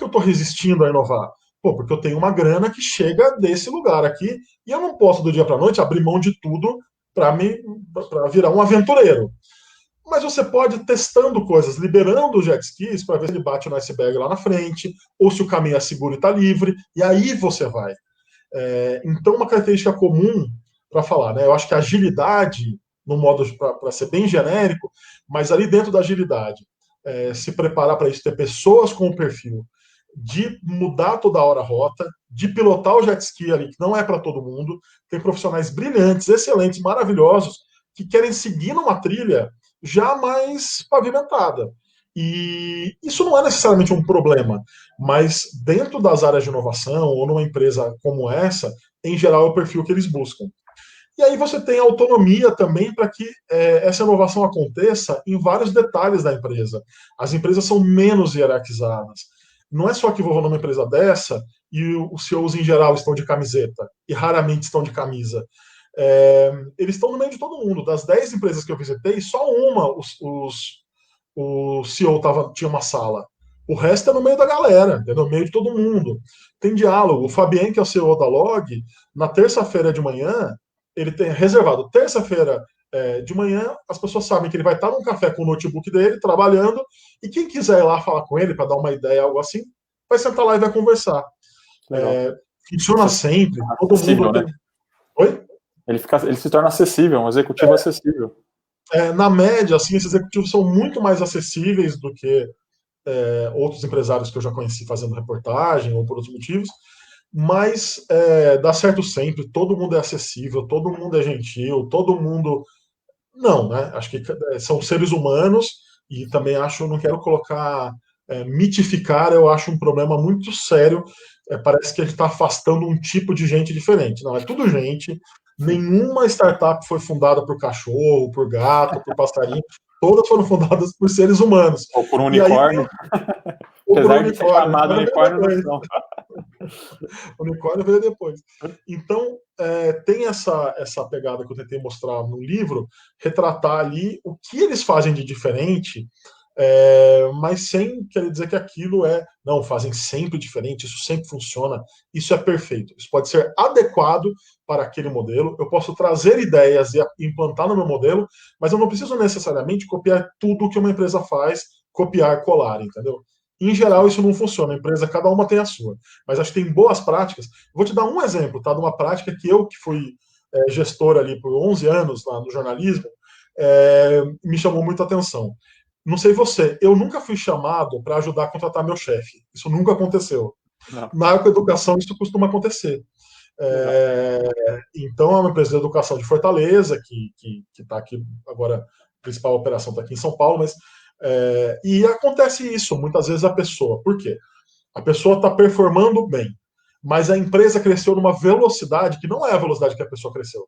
estou resistindo a inovar? Pô, porque eu tenho uma grana que chega desse lugar aqui e eu não posso do dia para a noite abrir mão de tudo para virar um aventureiro. Mas você pode ir testando coisas, liberando os jet skis para ver se ele bate no iceberg lá na frente, ou se o caminho é seguro e está livre, e aí você vai. Então, uma característica comum para falar, né? Eu acho que a agilidade, no modo para ser bem genérico, mas ali dentro da agilidade, se preparar para isso, ter pessoas com o perfil de mudar toda hora a rota, de pilotar o jet ski ali, que não é para todo mundo. Tem profissionais brilhantes, excelentes, maravilhosos, que querem seguir numa trilha já mais pavimentada. E isso não é necessariamente um problema, mas dentro das áreas de inovação ou numa empresa como essa, em geral é o perfil que eles buscam. E aí você tem autonomia também para que essa inovação aconteça em vários detalhes da empresa. As empresas são menos hierarquizadas. Não é só que vou numa empresa dessa e os CEOs em geral estão de camiseta e raramente estão de camisa. Eles estão no meio de todo mundo. Das 10 empresas que eu visitei, só uma o CEO tinha uma sala. O resto é no meio da galera, entendeu? No meio de todo mundo. Tem diálogo. O Fabien, que é o CEO da Log, na terça-feira de manhã, ele tem reservado. Terça-feira de manhã, as pessoas sabem que ele vai estar num café com o notebook dele, trabalhando, e quem quiser ir lá falar com ele para dar uma ideia, algo assim, vai sentar lá e vai conversar. Funciona sempre. Todo mundo tem... Né? Oi? Ele se torna acessível, um executivo acessível. Na média, assim, esses executivos são muito mais acessíveis do que outros empresários que eu já conheci fazendo reportagem ou por outros motivos, mas dá certo sempre, todo mundo é acessível, todo mundo é gentil, todo mundo... Não, né? Acho que são seres humanos e também não quero colocar, mitificar, eu acho um problema muito sério, parece que a gente está afastando um tipo de gente diferente. Não, é tudo gente, nenhuma startup foi fundada por cachorro, por gato, por passarinho, todas foram fundadas por seres humanos. Ou por um unicórnio. Apesar de ser chamado unicórnio, não são. O unicórnio veio depois. Então, tem essa pegada que eu tentei mostrar no livro, retratar ali o que eles fazem de diferente, mas sem querer dizer que aquilo não, fazem sempre diferente, isso sempre funciona, isso é perfeito. Isso pode ser adequado para aquele modelo, eu posso trazer ideias e implantar no meu modelo, mas eu não preciso necessariamente copiar tudo que uma empresa faz, copiar, colar, entendeu? Em geral, isso não funciona. A empresa, cada uma tem a sua. Mas acho que tem boas práticas. Vou te dar um exemplo, tá? De uma prática que eu, que fui gestor ali por 11 anos lá no jornalismo, me chamou muita atenção. Não sei você, eu nunca fui chamado para ajudar a contratar meu chefe. Isso nunca aconteceu. Não. Na educação, isso costuma acontecer. Então, é uma empresa de educação de Fortaleza, que está aqui agora, a principal operação está aqui em São Paulo, mas e acontece isso, muitas vezes a pessoa. Por quê? A pessoa está performando bem, mas a empresa cresceu numa velocidade que não é a velocidade que a pessoa cresceu.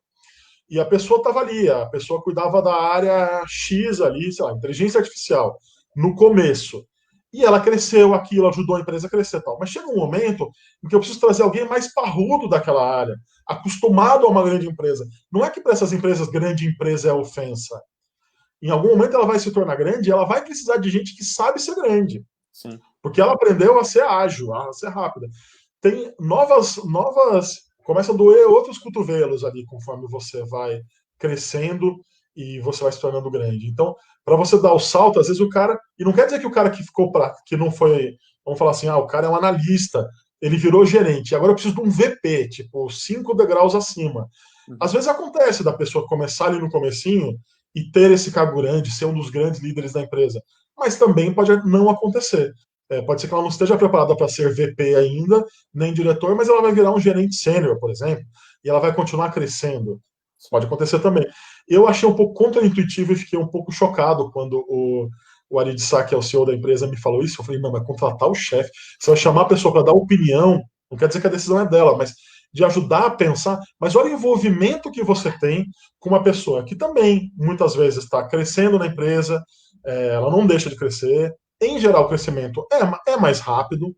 E a pessoa estava ali, a pessoa cuidava da área X ali, sei lá, inteligência artificial, no começo. E ela cresceu aquilo, ajudou a empresa a crescer e tal. Mas chega um momento em que eu preciso trazer alguém mais parrudo daquela área, acostumado a uma grande empresa. Não é que para essas empresas, grande empresa é ofensa. Em algum momento ela vai se tornar grande e ela vai precisar de gente que sabe ser grande. Sim. Porque ela aprendeu a ser ágil, a ser rápida. Tem novas. Começa a doer outros cotovelos ali conforme você vai crescendo e você vai se tornando grande. Então, para você dar o salto, às vezes o cara. E não quer dizer que o cara que não foi. Vamos falar assim, o cara é um analista, ele virou gerente. Agora eu preciso de um VP, tipo, 5 degraus acima. Às vezes acontece da pessoa começar ali no comecinho e ter esse cargo grande, ser um dos grandes líderes da empresa. Mas também pode não acontecer. Pode ser que ela não esteja preparada para ser VP ainda, nem diretor, mas ela vai virar um gerente sênior, por exemplo, e ela vai continuar crescendo. Isso pode acontecer também. Eu achei um pouco contraintuitivo e fiquei um pouco chocado quando o Arid Sá, que é o CEO da empresa, me falou isso. Eu falei, não, mas contratar o chefe, você vai chamar a pessoa para dar opinião, não quer dizer que a decisão é dela, mas de ajudar a pensar. Mas olha o envolvimento que você tem com uma pessoa que também, muitas vezes, está crescendo na empresa, ela não deixa de crescer. Em geral, o crescimento é mais rápido,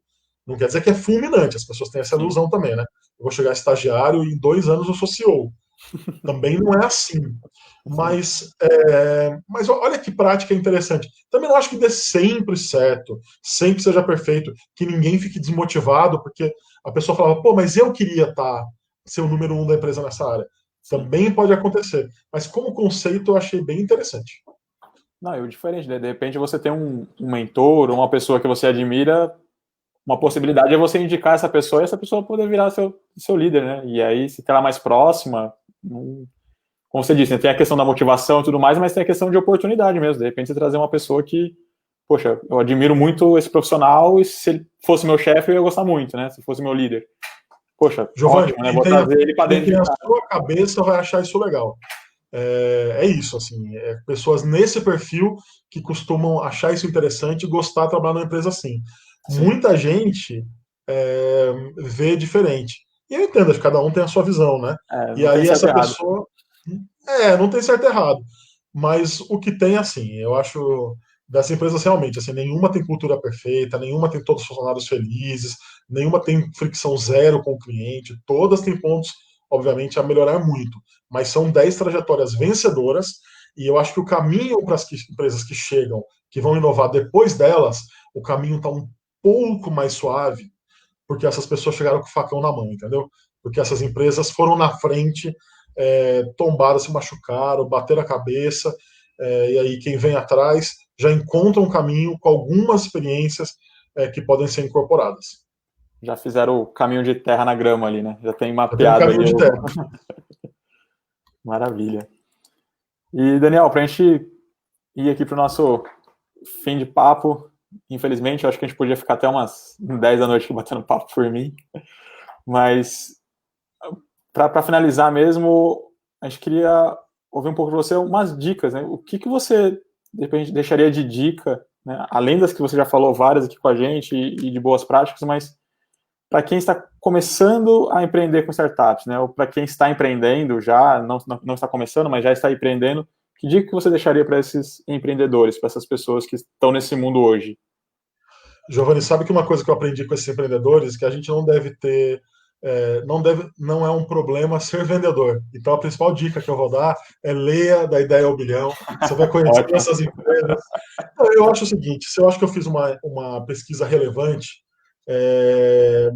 não quer dizer que é fulminante, as pessoas têm essa ilusão também, né? Eu vou chegar estagiário e em 2 anos eu sou CEO. Também não é assim. Mas olha que prática interessante. Também não acho que dê sempre certo, sempre seja perfeito, que ninguém fique desmotivado, porque a pessoa falava, pô, mas eu queria ser o número 1 da empresa nessa área. Também pode acontecer. Mas como conceito eu achei bem interessante. Não, é diferente, né? De repente você tem um mentor, uma pessoa que você admira, uma possibilidade é você indicar essa pessoa e essa pessoa poder virar seu líder, né? E aí, se ela mais próxima, como você disse, né? Tem a questão da motivação e tudo mais, mas tem a questão de oportunidade mesmo. De repente você trazer uma pessoa que, poxa, eu admiro muito esse profissional e se ele fosse meu chefe eu ia gostar muito, né? Se fosse meu líder. Poxa, Giovanni, ótimo, né? Vou trazer ele para dentro. Quem tem a sua cabeça vai achar isso legal. É isso, assim, pessoas nesse perfil que costumam achar isso interessante e gostar de trabalhar numa empresa assim. Sim. Muita gente vê diferente. E eu entendo, acho que cada um tem a sua visão, né? É, E não tem aí certo e essa errado. pessoa. Não tem certo e errado. Mas o que tem, assim, eu acho das empresas realmente, assim, nenhuma tem cultura perfeita, nenhuma tem todos os funcionários felizes, nenhuma tem fricção zero com o cliente, todas têm pontos, obviamente, a melhorar muito. Mas são 10 trajetórias vencedoras, e eu acho que o caminho para as empresas que chegam, que vão inovar depois delas, o caminho está um pouco mais suave, porque essas pessoas chegaram com o facão na mão, entendeu? Porque essas empresas foram na frente, tombaram, se machucaram, bateram a cabeça, e aí quem vem atrás já encontra um caminho com algumas experiências que podem ser incorporadas. Já fizeram o caminho de terra na grama ali, né? Já tem Já tem um mapeado caminho ali de o. terra. Maravilha. E, Daniel, para a gente ir aqui para o nosso fim de papo, infelizmente, eu acho que a gente podia ficar até umas 10 da noite batendo papo por mim, mas para finalizar mesmo, a gente queria ouvir um pouco de você umas dicas, né? O que você, de repente, deixaria de dica, né? Além das que você já falou várias aqui com a gente e de boas práticas, mas para quem está começando a empreender com startups, né? Ou para quem está empreendendo já, não está começando, mas já está empreendendo, que dica que você deixaria para esses empreendedores, para essas pessoas que estão nesse mundo hoje? Giovanni, sabe que uma coisa que eu aprendi com esses empreendedores que a gente não deve ter, não é um problema ser vendedor. Então a principal dica que eu vou dar é leia da Ideia ao Bilhão. Você vai conhecer Ótimo. essas empresas. Então, eu acho o seguinte: se eu acho que eu fiz uma pesquisa relevante, é,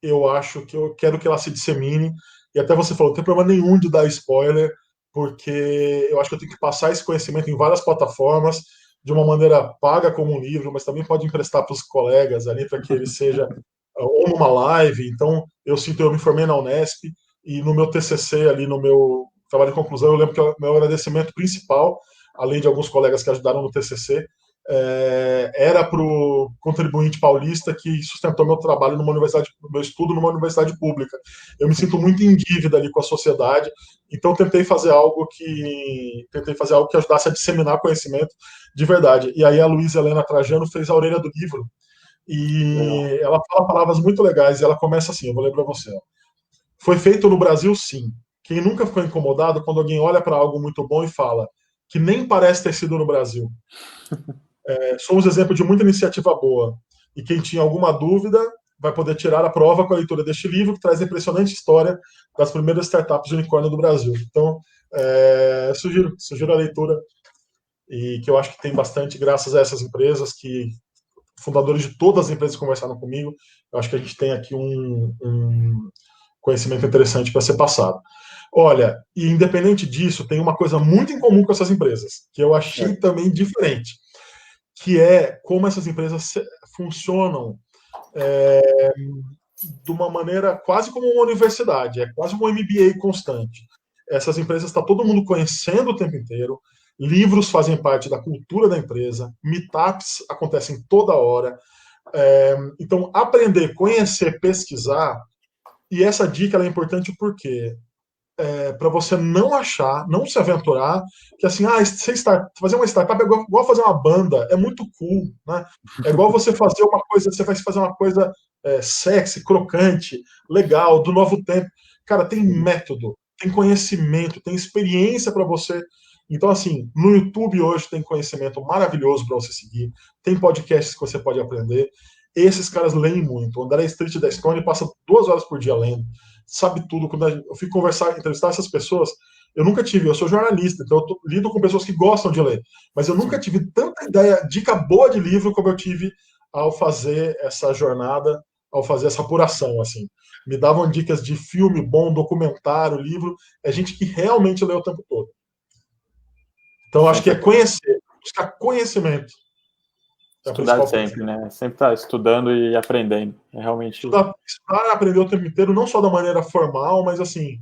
eu acho que eu quero que ela se dissemine. E até você falou, não tem problema nenhum de dar spoiler, porque eu acho que eu tenho que passar esse conhecimento em várias plataformas, de uma maneira paga como um livro, mas também pode emprestar para os colegas ali, para que ele seja ou numa live. Então, eu me formei na Unesp, e no meu TCC, ali no meu trabalho de conclusão, eu lembro que o meu agradecimento principal, além de alguns colegas que ajudaram no TCC, era para o contribuinte paulista que sustentou meu trabalho numa universidade, meu estudo numa universidade pública. Eu me sinto muito em dívida ali com a sociedade, então tentei fazer algo que ajudasse a disseminar conhecimento de verdade. E aí a Luísa Helena Trajano fez a orelha do livro, Legal. e ela fala palavras muito legais, e ela começa assim, eu vou ler para você. Foi feito no Brasil, sim. Quem nunca ficou incomodado quando alguém olha para algo muito bom e fala que nem parece ter sido no Brasil? Somos exemplo de muita iniciativa boa. E quem tinha alguma dúvida vai poder tirar a prova com a leitura deste livro, que traz a impressionante história das primeiras startups de unicórnio do Brasil. Então, sugiro a leitura, e que eu acho que tem bastante, graças a essas empresas, que fundadores de todas as empresas conversaram comigo. Eu acho que a gente tem aqui um conhecimento interessante para ser passado. Olha, e independente disso, tem uma coisa muito em comum com essas empresas, que eu achei Certo. também diferente, que é como essas empresas funcionam de uma maneira quase como uma universidade, é quase um MBA constante. Essas empresas está todo mundo conhecendo o tempo inteiro, livros fazem parte da cultura da empresa, meetups acontecem toda hora. Então, aprender, conhecer, pesquisar, e essa dica ela é importante porque para você não achar, não se aventurar, que assim, fazer uma startup é igual fazer uma banda, é muito cool, né? É igual você fazer uma coisa, você vai fazer uma coisa sexy, crocante, legal, do novo tempo. Cara, tem Sim. método, tem conhecimento, tem experiência para você. Então, assim, no YouTube hoje tem conhecimento maravilhoso para você seguir, tem podcasts que você pode aprender. Esses caras leem muito. O André Street da Stone passa 2 horas por dia lendo, sabe tudo. Quando eu fico conversar, entrevistar essas pessoas, eu sou jornalista, então eu lido com pessoas que gostam de ler, mas eu nunca Sim. tive tanta ideia, dica boa de livro como eu tive ao fazer essa jornada, ao fazer essa apuração, assim. Me davam dicas de filme bom, documentário, livro, é gente que realmente lê o tempo todo. Então, acho que é Sensacional. conhecer, buscar conhecimento é a Estudar principal coisa. sempre, né? Sempre estar estudando e aprendendo. É realmente Estudar, aprender o tempo inteiro, não só da maneira formal, mas assim,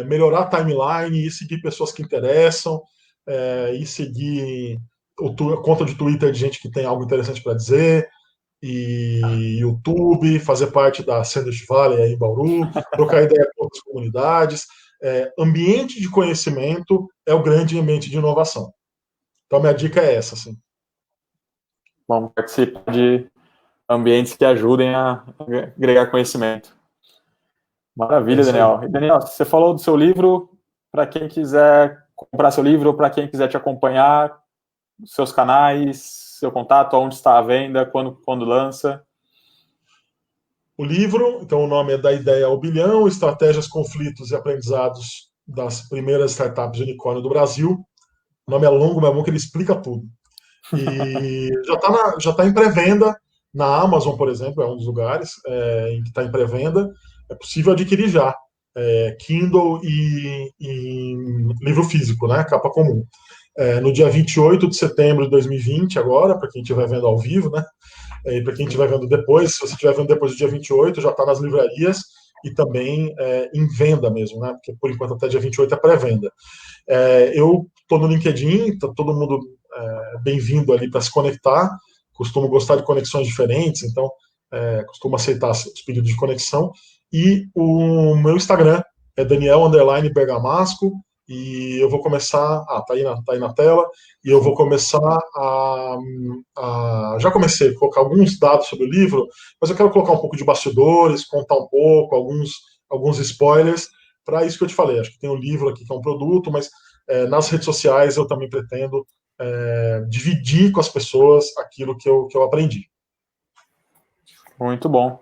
melhorar a timeline, e seguir pessoas que interessam, e seguir a conta de Twitter de gente que tem algo interessante para dizer, e YouTube, fazer parte da Sandwich Valley aí em Bauru, trocar ideia com outras comunidades. Ambiente de conhecimento é o grande ambiente de inovação. Então, minha dica é essa, assim. Vamos participar de ambientes que ajudem a agregar conhecimento. Maravilha, Daniel. E, Daniel, você falou do seu livro, para quem quiser comprar seu livro, ou para quem quiser te acompanhar, seus canais, seu contato, onde está a venda, quando lança. O livro, então o nome é Da Ideia ao Bilhão, Estratégias, Conflitos e Aprendizados das Primeiras Startups de Unicórnio do Brasil. O nome é longo, mas é bom que ele explica tudo. E já tá em pré-venda na Amazon, por exemplo, é um dos lugares em que está em pré-venda. É possível adquirir já. Kindle e livro físico, né? Capa comum. No dia 28 de setembro de 2020, agora, para quem estiver vendo ao vivo, né? E para quem estiver vendo depois, se você estiver vendo depois do dia 28, já está nas livrarias e também em venda mesmo, né? Porque por enquanto até dia 28 é pré-venda. Eu estou no LinkedIn, está todo mundo bem-vindo ali para se conectar. Costumo gostar de conexões diferentes, então costumo aceitar os pedidos de conexão. E o meu Instagram é Daniel_Bergamasco. E eu vou começar. Tá aí na tela. E eu vou começar já comecei a colocar alguns dados sobre o livro, mas eu quero colocar um pouco de bastidores, contar um pouco, alguns spoilers, para isso que eu te falei. Acho que tem um livro aqui que é um produto, mas nas redes sociais eu também pretendo dividir com as pessoas aquilo que eu aprendi. Muito bom.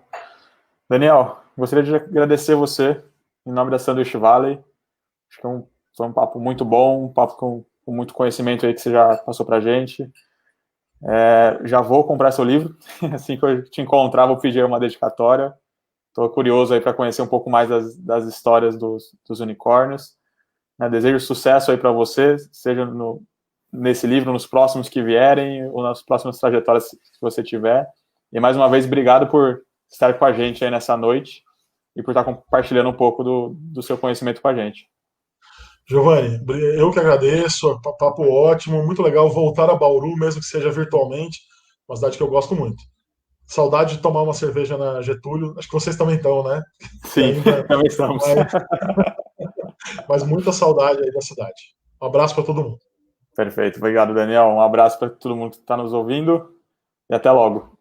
Daniel, gostaria de agradecer você, em nome da Sandwich Valley. Acho que foi um papo muito bom, um papo com muito conhecimento aí que você já passou pra gente. Já vou comprar seu livro. Assim que eu te encontrar, vou pedir uma dedicatória. Estou curioso aí para conhecer um pouco mais das histórias dos unicórnios. Desejo sucesso aí para você, seja nesse livro, nos próximos que vierem, ou nas próximas trajetórias que você tiver. E mais uma vez, obrigado por estar com a gente aí nessa noite e por estar compartilhando um pouco do seu conhecimento com a gente. Giovanni, eu que agradeço, papo ótimo, muito legal voltar a Bauru, mesmo que seja virtualmente, uma cidade que eu gosto muito. Saudade de tomar uma cerveja na Getúlio, acho que vocês também estão, né? Sim, também estamos. Mas muita saudade aí da cidade. Um abraço para todo mundo. Perfeito, obrigado, Daniel. Um abraço para todo mundo que está nos ouvindo e até logo.